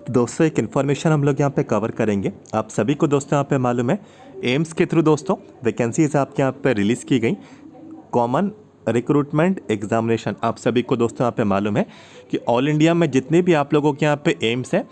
तो दोस्तों एक इन्फॉर्मेशन हम लोग यहाँ पे कवर करेंगे। आप सभी को दोस्तों यहाँ पे मालूम है एम्स के थ्रू दोस्तों वैकेंसीज आपके यहाँ पे रिलीज़ की गई। कॉमन रिक्रूटमेंट एग्जामिनेशन आप सभी को दोस्तों यहाँ पे मालूम है कि ऑल इंडिया में जितने भी आप लोगों के यहाँ पे एम्स हैं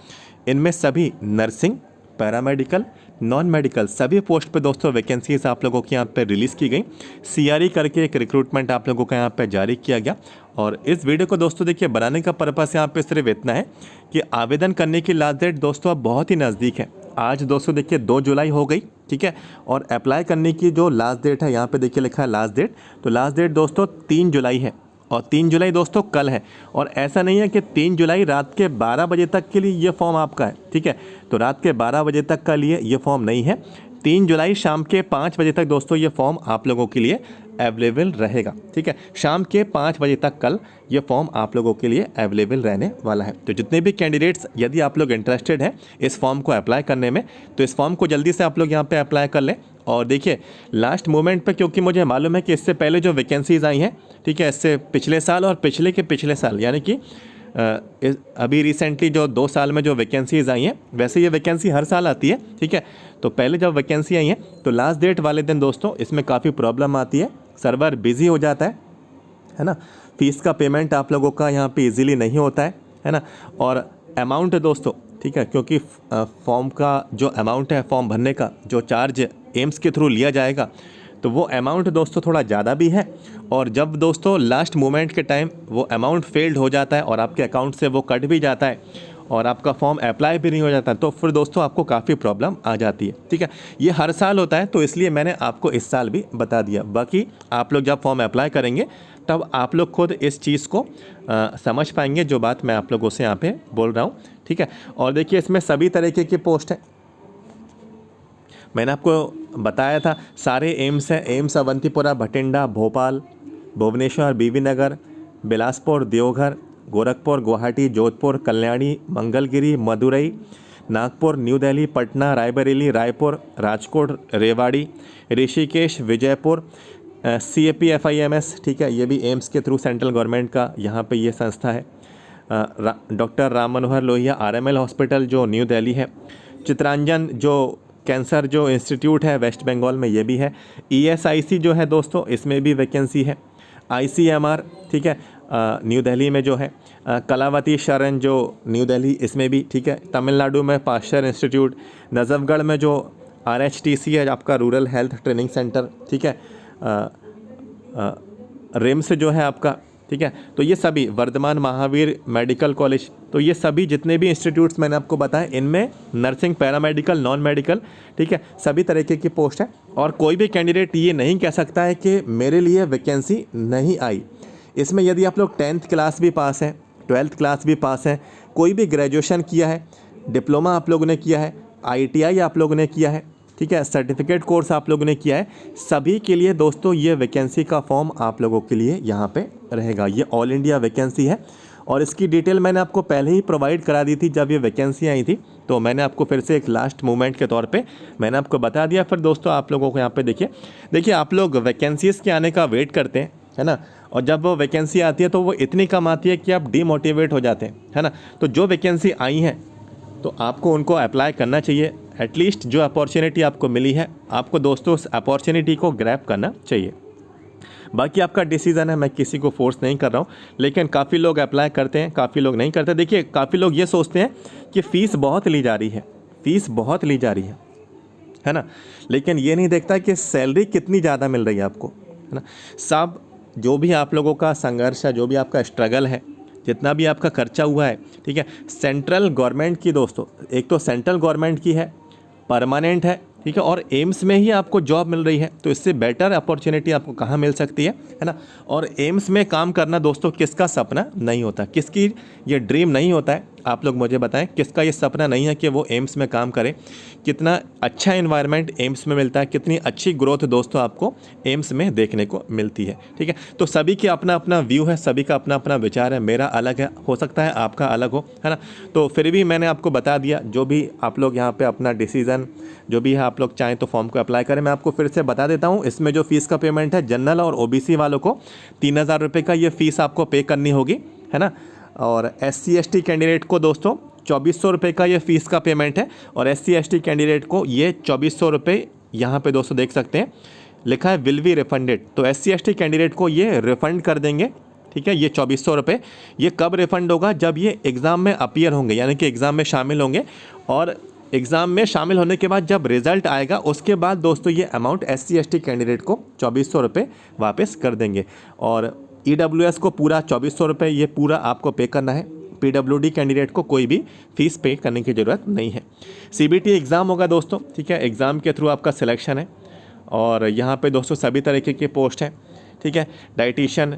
इनमें सभी नर्सिंग, पैरामेडिकल, नॉन मेडिकल सभी पोस्ट पे दोस्तों वैकेंसीज आप लोगों के यहाँ पे रिलीज़ की गई। सीआरई करके एक रिक्रूटमेंट आप लोगों का यहाँ पे जारी किया गया। और इस वीडियो को दोस्तों देखिए बनाने का पर्पस यहाँ पे सिर्फ इतना है कि आवेदन करने की लास्ट डेट दोस्तों अब बहुत ही नज़दीक है। आज दोस्तों देखिए 2 जुलाई हो गई, ठीक है। और अप्लाई करने की जो लास्ट डेट है यहाँ पे देखिए लिखा है लास्ट डेट, तो लास्ट डेट दोस्तों 3 जुलाई है। और 3 जुलाई दोस्तों कल है। और ऐसा नहीं है कि 3 जुलाई रात के 12 बजे तक के लिए ये फॉर्म आपका है, ठीक है। तो रात के 12 बजे तक का लिए ये फॉर्म नहीं है। 3 जुलाई शाम के 5 बजे तक दोस्तों ये फॉर्म आप लोगों के लिए अवेलेबल रहेगा, ठीक है। शाम के 5 बजे तक कल ये फॉर्म आप लोगों के लिए अवेलेबल रहने वाला है। तो जितने भी कैंडिडेट्स यदि आप लोग इंटरेस्टेड हैं इस फॉर्म को अप्लाई करने में, तो इस फॉर्म को जल्दी से आप लोग यहाँ पे अप्लाई कर लें। और देखिए लास्ट मोमेंट पे, क्योंकि मुझे मालूम है कि इससे पहले जो वैकेंसीज आई हैं, ठीक है, इससे पिछले साल और पिछले के पिछले साल यानी कि अभी रिसेंटली जो 2 साल में जो वैकेंसीज आई हैं, वैसे ये वैकेंसी हर साल आती है, ठीक है। तो पहले जब वैकेंसी आई है तो लास्ट डेट वाले दिन दोस्तों इसमें काफ़ी प्रॉब्लम आती है, सर्वर बिजी हो जाता है ना। फीस का पेमेंट आप लोगों का यहाँ पे इजीली नहीं होता है ना। और अमाउंट दोस्तों, ठीक है, क्योंकि फॉर्म का जो अमाउंट है, फॉर्म भरने का जो चार्ज एम्स के थ्रू लिया जाएगा, तो वो अमाउंट दोस्तों थोड़ा ज़्यादा भी है। और जब दोस्तों लास्ट मोमेंट के टाइम वो अमाउंट फेल्ड हो जाता है और आपके अकाउंट से वो कट भी जाता है और आपका फॉर्म अप्लाई भी नहीं हो जाता, तो फिर दोस्तों आपको काफ़ी प्रॉब्लम आ जाती है, ठीक है। ये हर साल होता है, तो इसलिए मैंने आपको इस साल भी बता दिया। बाकी आप लोग जब फॉर्म अप्लाई करेंगे तब आप लोग खुद इस चीज़ को समझ पाएंगे जो बात मैं आप लोगों से यहाँ पे बोल रहा हूँ, ठीक है। और देखिए इसमें सभी तरीके की पोस्ट है, मैंने आपको बताया था सारे एम्स हैं। AIIMS Awantipora, Bathinda, Bhopal, Bhubaneswar, Bibinagar, Bilaspur, Deoghar, Gorakhpur, Guwahati, Jodhpur, Kalyani, Mangalagiri, Madurai, Nagpur, new Delhi, Patna, Raebareli, Raipur, Rajkot, Rewari, Rishikesh, Vijaypur, CAPFIMS, ठीक है, ये भी एम्स के थ्रू सेंट्रल गवर्नमेंट का यहाँ पे ये संस्था है। Doctor Ram Manohar Lohia RML hospital जो न्यू दिल्ली है, चित्रांजन जो कैंसर जो इंस्टीट्यूट है वेस्ट बंगाल में, ये भी है। ESIC जो है दोस्तों इसमें भी वैकेंसी है। ICMR, ठीक है, न्यू दिल्ली में जो है। कलावती शरण जो न्यू दिल्ली, इसमें भी, ठीक है। तमिलनाडु में पाश्चर इंस्टीट्यूट, नजफगढ़ में जो RHTC है आपका रूरल हेल्थ ट्रेनिंग सेंटर, ठीक है। रिम्स जो है आपका, ठीक है। तो ये सभी, वर्धमान महावीर मेडिकल कॉलेज, तो ये सभी जितने भी इंस्टीट्यूट्स मैंने आपको बताए इनमें नर्सिंग, पैरामेडिकल, नॉन मेडिकल, ठीक है, सभी तरीके की पोस्ट है। और कोई भी कैंडिडेट ये नहीं कह सकता है कि मेरे लिए वैकेंसी नहीं आई। इसमें यदि आप लोग 10th क्लास भी पास हैं, 12th क्लास भी पास हैं, कोई भी ग्रेजुएशन किया है, डिप्लोमा आप लोगों ने किया है, ITI आप लोगों ने किया है, ठीक है, सर्टिफिकेट कोर्स आप लोगों ने किया है, सभी के लिए दोस्तों ये वैकेंसी का फॉर्म आप लोगों के लिए यहाँ पे रहेगा। ये ऑल इंडिया वैकेंसी है और इसकी डिटेल मैंने आपको पहले ही प्रोवाइड करा दी थी जब ये वैकेंसी आई थी, तो मैंने आपको फिर से एक लास्ट मूवमेंट के तौर पे मैंने आपको बता दिया। फिर दोस्तों आप लोगों को यहाँ पे देखिए आप लोग वैकेंसीज़ के आने का वेट करते हैं, है ना। और जब वो वैकेंसी आती है तो वो इतनी कम आती है कि आप डीमोटिवेट हो जाते हैं, है ना। तो जो वैकेंसी आई हैं तो आपको उनको अप्लाई करना चाहिए। एटलीस्ट जो अपॉर्चुनिटी आपको मिली है, आपको दोस्तों उस अपॉर्चुनिटी को ग्रैब करना चाहिए। बाकी आपका डिसीज़न है, मैं किसी को फोर्स नहीं कर रहा हूँ, लेकिन काफ़ी लोग अप्लाई करते हैं, काफ़ी लोग नहीं करते। देखिए काफ़ी लोग ये सोचते हैं कि फ़ीस बहुत ली जा रही है, फ़ीस बहुत ली जा रही है ना, लेकिन ये नहीं देखता कि सैलरी कितनी ज़्यादा मिल रही है आपको, है ना। सब जो भी आप लोगों का संघर्ष है, जो भी आपका स्ट्रगल है, जितना भी आपका खर्चा हुआ है, ठीक है, सेंट्रल गवर्नमेंट की दोस्तों, एक तो सेंट्रल गवर्नमेंट की है, परमानेंट है, ठीक है, और एम्स में ही आपको जॉब मिल रही है, तो इससे बेटर अपॉर्चुनिटी आपको कहाँ मिल सकती है ना। और एम्स में काम करना दोस्तों किसका सपना नहीं होता, किसकी ये ड्रीम नहीं होता है, आप लोग मुझे बताएं, किसका ये सपना नहीं है कि वो एम्स में काम करे। कितना अच्छा एनवायरनमेंट एम्स में मिलता है, कितनी अच्छी ग्रोथ दोस्तों आपको एम्स में देखने को मिलती है, ठीक है। तो सभी की अपना अपना व्यू है, सभी का अपना अपना विचार है, मेरा अलग है, हो सकता है आपका अलग हो, है ना। तो फिर भी मैंने आपको बता दिया, जो भी आप लोग यहाँ पे अपना डिसीज़न जो भी है आप लोग चाहें तो फॉर्म को अप्लाई करें। मैं आपको फिर से बता देता हूँ, इसमें जो फीस का पेमेंट है, जनरल और OBC वालों को 3000 रुपये का ये फ़ीस आपको पे करनी होगी, है ना। और SC ST कैंडिडेट को दोस्तों ₹2400 का ये फ़ीस का पेमेंट है। और SC/ST कैंडिडेट को ये ₹2400 यहाँ पे दोस्तों देख सकते हैं लिखा है विल बी रिफंडेड। तो SC/ST कैंडिडेट को ये रिफ़ंड कर देंगे, ठीक है। ये ₹2400 ये कब रिफ़ंड होगा? जब ये एग्ज़ाम में अपीयर होंगे, यानी कि एग्ज़ाम में शामिल होंगे। और एग्ज़ाम में शामिल होने के बाद जब रिज़ल्ट आएगा उसके बाद दोस्तों ये अमाउंट SC/ST कैंडिडेट को ₹2400 वापस कर देंगे। और EWS को पूरा ₹2400 ये पूरा आपको पे करना है। PWD कैंडिडेट को कोई भी फ़ीस पे करने की ज़रूरत नहीं है। CBT एग्ज़ाम होगा दोस्तों, ठीक है। एग्ज़ाम के थ्रू आपका सिलेक्शन है। और यहाँ पे दोस्तों सभी तरीके की पोस्ट हैं, ठीक है। डाइटिशियन,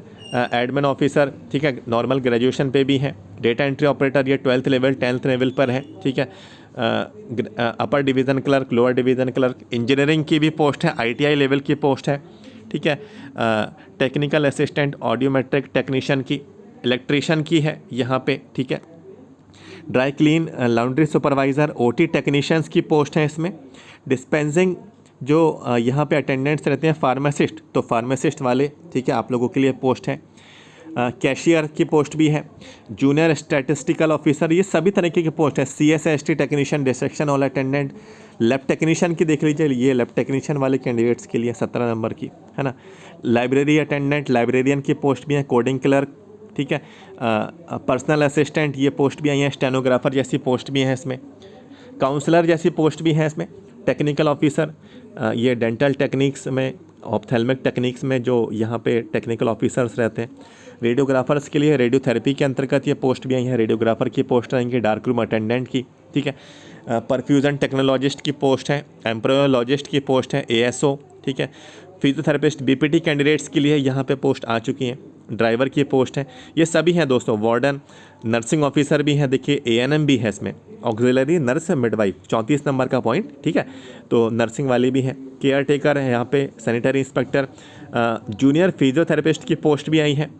एडमिन ऑफिसर, ठीक है, नॉर्मल ग्रेजुएशन पे भी है। डेटा एंट्री ऑपरेटर ये 12th लेवल 10th लेवल पर है, ठीक है। अपर division clerk, lower division clerk, engineering की भी पोस्ट है, ITI लेवल की पोस्ट है, ठीक है। टेक्निकल असिस्टेंट, ऑडियोमेट्रिक टेक्नीशियन की, इलेक्ट्रीशियन की है यहाँ पे, ठीक है। Dry clean, laundry supervisor, OT technicians की पोस्ट है इसमें। डिस्पेंसिंग जो यहाँ पे अटेंडेंट्स रहते हैं, फार्मासिस्ट, तो फार्मासिस्ट वाले, ठीक है, आप लोगों के लिए पोस्ट है। कैशियर की पोस्ट भी है। जूनियर स्टैटिस्टिकल ऑफिसर, ये सभी तरीके की पोस्ट है। CSST technician, dissection hall attendant, lab technician की देख लीजिए, ये लैब टेक्नीशियन वाले कैंडिडेट्स के लिए 17 नंबर की है ना। लाइब्रेरी अटेंडेंट, लाइब्रेरियन की पोस्ट भी है। कोडिंग क्लर्क, ठीक है। पर्सनल असिस्टेंट ये पोस्ट भी आई है। स्टेनोग्राफर जैसी पोस्ट भी है इसमें। काउंसलर जैसी पोस्ट भी है इसमें। टेक्निकल ऑफिसर, ये डेंटल टेक्निक्स में, ऑप्थेल्मिक टेक्निक्स में जो यहाँ पे टेक्निकल ऑफिसर्स रहते हैं। रेडियोग्राफर्स के लिए रेडियोथेरेपी के अंतर्गत ये पोस्ट भी आई है। रेडियोग्राफर की पोस्ट आएंगी। डार्क रूम अटेंडेंट की, ठीक है। परफ्यूजन टेक्नोलॉजिस्ट की पोस्ट है। एम्ब्रियोलॉजिस्ट की पोस्ट है। ASO, ठीक है। फिजियोथेरेपिस्ट, BPT कैंडिडेट्स के लिए यहाँ पे पोस्ट आ चुकी हैं। ड्राइवर की पोस्ट है। ये सभी हैं दोस्तों। वार्डन, नर्सिंग ऑफिसर भी है, देखिए ANM भी है इसमें। ऑक्सिलरी नर्स मिडवाइफ 34 नंबर का पॉइंट, ठीक है। तो नर्सिंग वाली भी है। केयर टेकर है यहाँ पे। सैनिटरी इंस्पेक्टर, जूनियर फिजियोथेरेपिस्ट की पोस्ट भी आई है।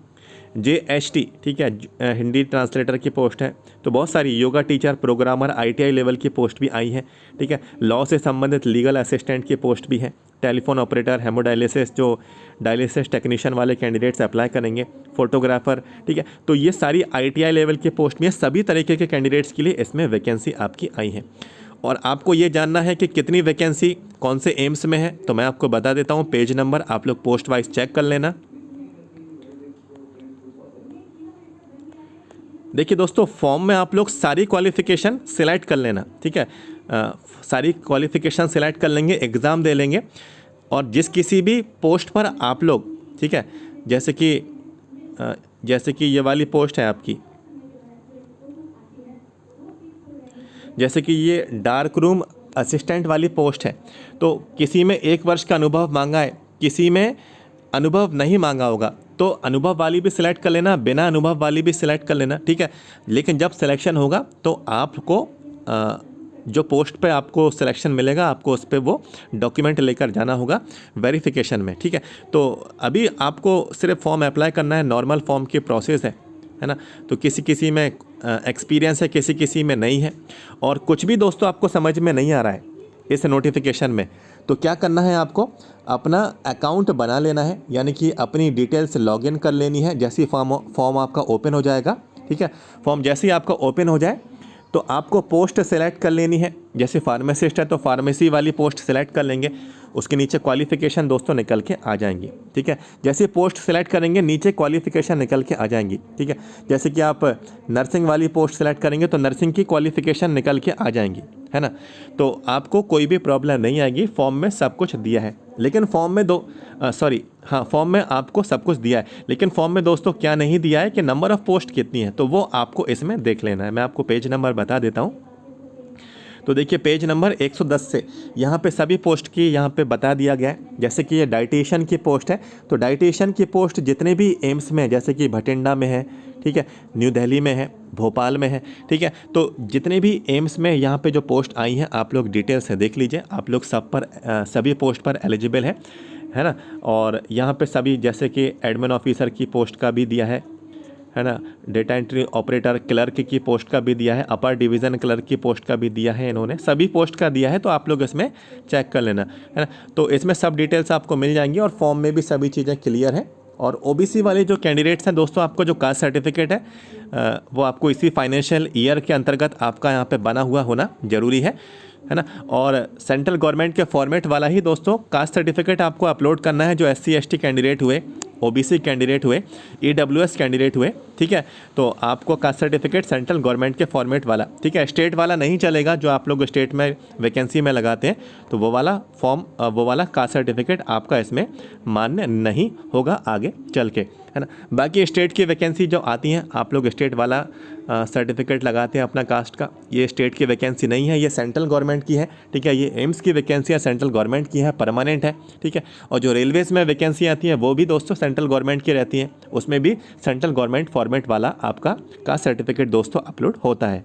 JST, ठीक है, हिंदी ट्रांसलेटर की पोस्ट है। तो बहुत सारी yoga teacher, programmer, ITI level की पोस्ट भी आई है, ठीक है। लॉ से संबंधित लीगल असिस्टेंट की पोस्ट भी है। टेलीफोन ऑपरेटर, हेमोडायलिसिस, जो डायलिसिस टेक्नीशियन वाले कैंडिडेट्स अप्लाई करेंगे। फोटोग्राफर, ठीक है। तो ये सारी ITI लेवल की पोस्ट में सभी तरीके के कैंडिडेट्स के लिए इसमें वैकेंसी आपकी आई है। और आपको ये जानना है कि कितनी वैकेंसी कौन से एम्स में है, तो मैं आपको बता देता हूँ। पेज नंबर आप लोग पोस्ट वाइज चेक कर लेना। देखिए दोस्तों, फॉर्म में आप लोग सारी क्वालिफ़िकेशन सिलेक्ट कर लेना, ठीक है। सारी क्वालिफ़िकेशन सिलेक्ट कर लेंगे, एग्ज़ाम दे लेंगे। और जिस किसी भी पोस्ट पर आप लोग, ठीक है, जैसे कि ये वाली पोस्ट है आपकी, जैसे कि ये डार्क रूम असिस्टेंट वाली पोस्ट है, तो किसी में 1 वर्ष का अनुभव मांगा है, किसी में अनुभव नहीं मांगा होगा, तो अनुभव वाली भी सिलेक्ट कर लेना, बिना अनुभव वाली भी सिलेक्ट कर लेना, ठीक है। लेकिन जब सिलेक्शन होगा तो आपको जो पोस्ट पे आपको सिलेक्शन मिलेगा, आपको उस पर वो डॉक्यूमेंट लेकर जाना होगा वेरिफिकेशन में, ठीक है। तो अभी आपको सिर्फ फॉर्म अप्लाई करना है, नॉर्मल फॉर्म की प्रोसेस है ना। तो किसी किसी में एक्सपीरियंस है, किसी किसी में नहीं है। और कुछ भी दोस्तों आपको समझ में नहीं आ रहा है इस नोटिफिकेशन में, तो क्या करना है, आपको अपना अकाउंट बना लेना है, यानी कि अपनी डिटेल्स लॉगिन कर लेनी है। जैसे ही फॉर्म आपका ओपन हो जाएगा, ठीक है, फॉर्म जैसे ही आपका ओपन हो जाए तो आपको पोस्ट सेलेक्ट कर लेनी है। जैसे फार्मासिस्ट है तो फार्मेसी वाली पोस्ट सेलेक्ट कर लेंगे, उसके नीचे क्वालिफ़िकेशन दोस्तों निकल के आ जाएंगी, ठीक है। जैसे पोस्ट सेलेक्ट करेंगे नीचे क्वालिफ़िकेशन निकल के आ जाएंगी, ठीक है। जैसे कि आप नर्सिंग वाली पोस्ट सेलेक्ट करेंगे तो नर्सिंग की क्वालिफ़िकेशन निकल के आ जाएंगी, है ना। तो आपको कोई भी प्रॉब्लम नहीं आएगी। फॉर्म में सब कुछ दिया है, लेकिन फॉर्म में आपको सब कुछ दिया है, लेकिन फॉर्म में दोस्तों क्या नहीं दिया है कि नंबर ऑफ़ पोस्ट कितनी है, तो वो आपको इसमें देख लेना है। मैं आपको पेज नंबर बता देता हूँ। तो देखिए पेज नंबर 110 से यहाँ पे सभी पोस्ट की यहाँ पे बता दिया गया है। जैसे कि ये डाइटिशियन की पोस्ट है, तो डाइटिशियन की पोस्ट जितने भी एम्स में, जैसे कि भटिंडा में है, ठीक है, न्यू दिल्ली में है, भोपाल में है, ठीक है। तो जितने भी एम्स में यहाँ पे जो पोस्ट आई हैं आप लोग डिटेल से देख लीजिए। आप लोग सभी पोस्ट पर एलिजिबल है ना। और यहाँ पे सभी, जैसे कि एडमिन ऑफिसर की पोस्ट का भी दिया है ना। डेटा एंट्री ऑपरेटर क्लर्क की पोस्ट का भी दिया है। अपर डिवीज़न क्लर्क की पोस्ट का भी दिया है, इन्होंने सभी पोस्ट का दिया है। तो आप लोग इसमें चेक कर लेना, है ना। तो इसमें सब डिटेल्स आपको मिल जाएंगी और फॉर्म में भी सभी चीज़ें क्लियर है। और ओबीसी वाले जो कैंडिडेट्स हैं दोस्तों, आपको जो कास्ट सर्टिफिकेट है वो आपको इसी फाइनेंशियल ईयर के अंतर्गत आपका यहाँ पे बना हुआ होना ज़रूरी है ना। और सेंट्रल गवर्नमेंट के फॉर्मेट वाला ही दोस्तों कास्ट सर्टिफिकेट आपको अपलोड करना है, जो SC ST कैंडिडेट हुए, OBC कैंडिडेट हुए, EWS कैंडिडेट हुए, ठीक है। तो आपको कास्ट सर्टिफिकेट सेंट्रल गवर्नमेंट के फॉर्मेट वाला, ठीक है, स्टेट वाला नहीं चलेगा। जो आप लोग स्टेट में वैकेंसी में लगाते हैं तो वो वाला फॉर्म, वो वाला कास्ट सर्टिफिकेट आपका इसमें मान्य नहीं होगा आगे चल के, है ना। बाकी स्टेट की वैकेंसी जो आती हैं, आप लोग स्टेट वाला सर्टिफिकेट लगाते हैं अपना कास्ट का। ये स्टेट की वैकेंसी नहीं है, ये सेंट्रल गवर्नमेंट की है, ठीक है। ये एम्स की वैकेंसी है, सेंट्रल गवर्नमेंट की है, परमानेंट है, ठीक है। और जो रेलवेज़ में वैकेंसी आती है वो भी दोस्तों सेंट्रल गवर्नमेंट की रहती हैं, उसमें भी सेंट्रल गवर्नमेंट फॉर्मेट वाला आपका कास्ट सर्टिफिकेट दोस्तों अपलोड होता है।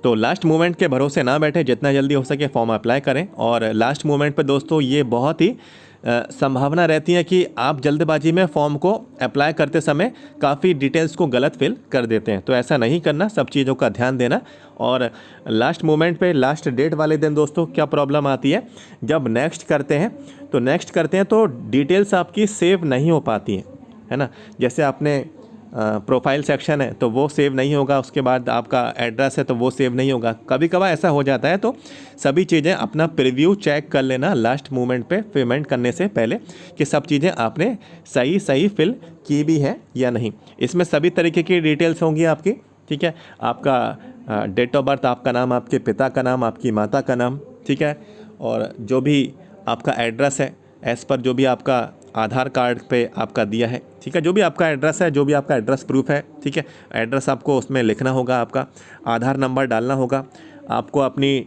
तो लास्ट मोमेंट के भरोसे ना बैठे, जितना जल्दी हो सके फॉर्म अप्लाई करें। और लास्ट मोमेंट पे दोस्तों ये बहुत ही संभावना रहती है कि आप जल्दबाजी में फॉर्म को अप्लाई करते समय काफ़ी डिटेल्स को गलत फिल कर देते हैं। तो ऐसा नहीं करना, सब चीज़ों का ध्यान देना। और लास्ट मोमेंट पे, लास्ट डेट वाले दिन दोस्तों क्या प्रॉब्लम आती है, जब नेक्स्ट करते हैं तो डिटेल्स आपकी सेव नहीं हो पाती हैं, है ना। जैसे आपने प्रोफाइल सेक्शन है तो वो सेव नहीं होगा, उसके बाद आपका एड्रेस है तो वो सेव नहीं होगा। कभी कभार ऐसा हो जाता है, तो सभी चीज़ें अपना प्रीव्यू चेक कर लेना लास्ट मोमेंट पे पेमेंट करने से पहले, कि सब चीज़ें आपने सही फिल की भी है या नहीं। इसमें सभी तरीके की डिटेल्स होंगी आपकी, ठीक है। आपका डेट ऑफ बर्थ, आपका नाम, आपके पिता का नाम, आपकी माता का नाम, ठीक है। और जो भी आपका एड्रेस है एज़ पर जो भी आपका आधार कार्ड पे आपका दिया है, ठीक है। जो भी आपका एड्रेस है, जो भी आपका एड्रेस प्रूफ है, ठीक है, एड्रेस आपको उसमें लिखना होगा, आपका आधार नंबर डालना होगा, आपको अपनी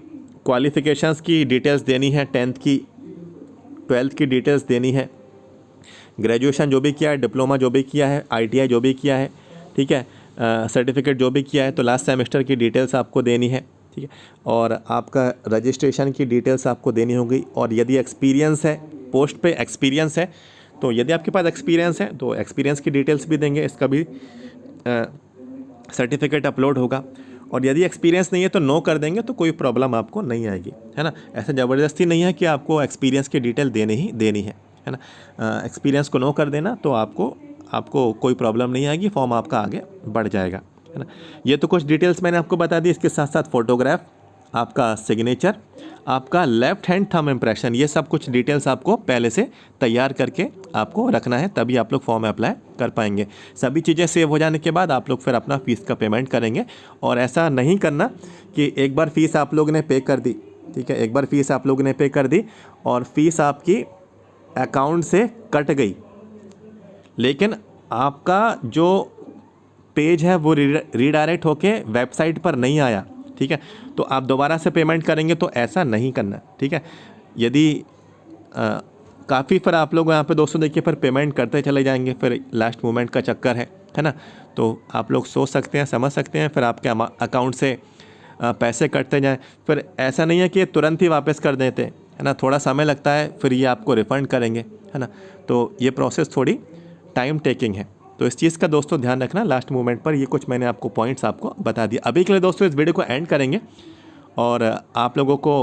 क्वालिफ़िकेशंस की डिटेल्स देनी है, 10th की 12th की डिटेल्स देनी है, ग्रेजुएशन जो भी किया है, डिप्लोमा जो भी किया है, ITI जो भी किया है, ठीक है, सर्टिफिकेट जो भी किया है, तो लास्ट सेमेस्टर की डिटेल्स आपको देनी है, ठीक है। और आपका रजिस्ट्रेशन की डिटेल्स आपको देनी होगी। और यदि एक्सपीरियंस है, पोस्ट पे एक्सपीरियंस है, तो यदि आपके पास एक्सपीरियंस है तो एक्सपीरियंस की डिटेल्स भी देंगे, इसका भी सर्टिफिकेट अपलोड होगा। और यदि एक्सपीरियंस नहीं है तो नो कर देंगे, तो कोई प्रॉब्लम आपको नहीं आएगी, है ना। ऐसा ज़बरदस्ती नहीं है कि आपको एक्सपीरियंस की डिटेल देनी है ना। एक्सपीरियंस को नो कर देना तो आपको कोई प्रॉब्लम नहीं आएगी, फॉर्म आपका आगे बढ़ जाएगा, है ना। ये तो कुछ डिटेल्स मैंने आपको बता दी। इसके साथ साथ फ़ोटोग्राफ, आपका सिग्नेचर, आपका लेफ़्ट हैंड थंब इम्प्रेशन, ये सब कुछ डिटेल्स आपको पहले से तैयार करके आपको रखना है, तभी आप लोग फॉर्म अप्लाई कर पाएंगे। सभी चीज़ें सेव हो जाने के बाद आप लोग फिर अपना फ़ीस का पेमेंट करेंगे। और ऐसा नहीं करना कि एक बार फ़ीस आप लोग ने पे कर दी, ठीक है, एक बार फ़ीस आप लोग ने पे कर दी और फ़ीस आपकी अकाउंट से कट गई, लेकिन आपका जो पेज है वो रीडायरेक्ट होके वेबसाइट पर नहीं आया, ठीक है, तो आप दोबारा से पेमेंट करेंगे। तो ऐसा नहीं करना, ठीक है। यदि काफ़ी फिर आप लोग यहाँ पे दोस्तों देखिए फिर पेमेंट करते चले जाएंगे, फिर लास्ट मोमेंट का चक्कर है ना। तो आप लोग सोच सकते हैं, समझ सकते हैं, फिर आपके अकाउंट से पैसे कटते जाएं। फिर ऐसा नहीं है कि तुरंत ही वापस कर देते, है ना, थोड़ा समय लगता है, फिर ये आपको रिफ़ंड करेंगे, है ना। तो ये प्रोसेस थोड़ी टाइम टेकिंग है, तो इस चीज़ का दोस्तों ध्यान रखना लास्ट मोमेंट पर। ये कुछ मैंने आपको पॉइंट्स आपको बता दिए। अभी के लिए दोस्तों इस वीडियो को एंड करेंगे और आप लोगों को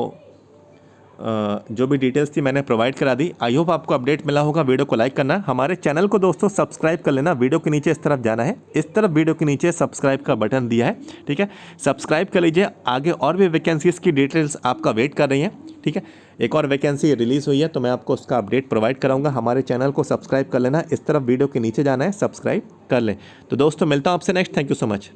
जो भी डिटेल्स थी मैंने प्रोवाइड करा दी। आई होप आपको अपडेट मिला होगा। वीडियो को लाइक करना, हमारे चैनल को दोस्तों सब्सक्राइब कर लेना। वीडियो के नीचे इस तरफ जाना है, इस तरफ वीडियो के नीचे सब्सक्राइब का बटन दिया है, ठीक है, सब्सक्राइब कर लीजिए। आगे और भी वैकेंसीज़ की डिटेल्स आपका वेट कर रही हैं, ठीक है। एक और वैकेंसी रिलीज़ हुई है तो मैं आपको उसका अपडेट प्रोवाइड कराऊंगा। हमारे चैनल को सब्सक्राइब कर लेना, इस तरफ वीडियो के नीचे जाना है, सब्सक्राइब कर लें। तो दोस्तों मिलता हूँ आपसे next. Thank you so much.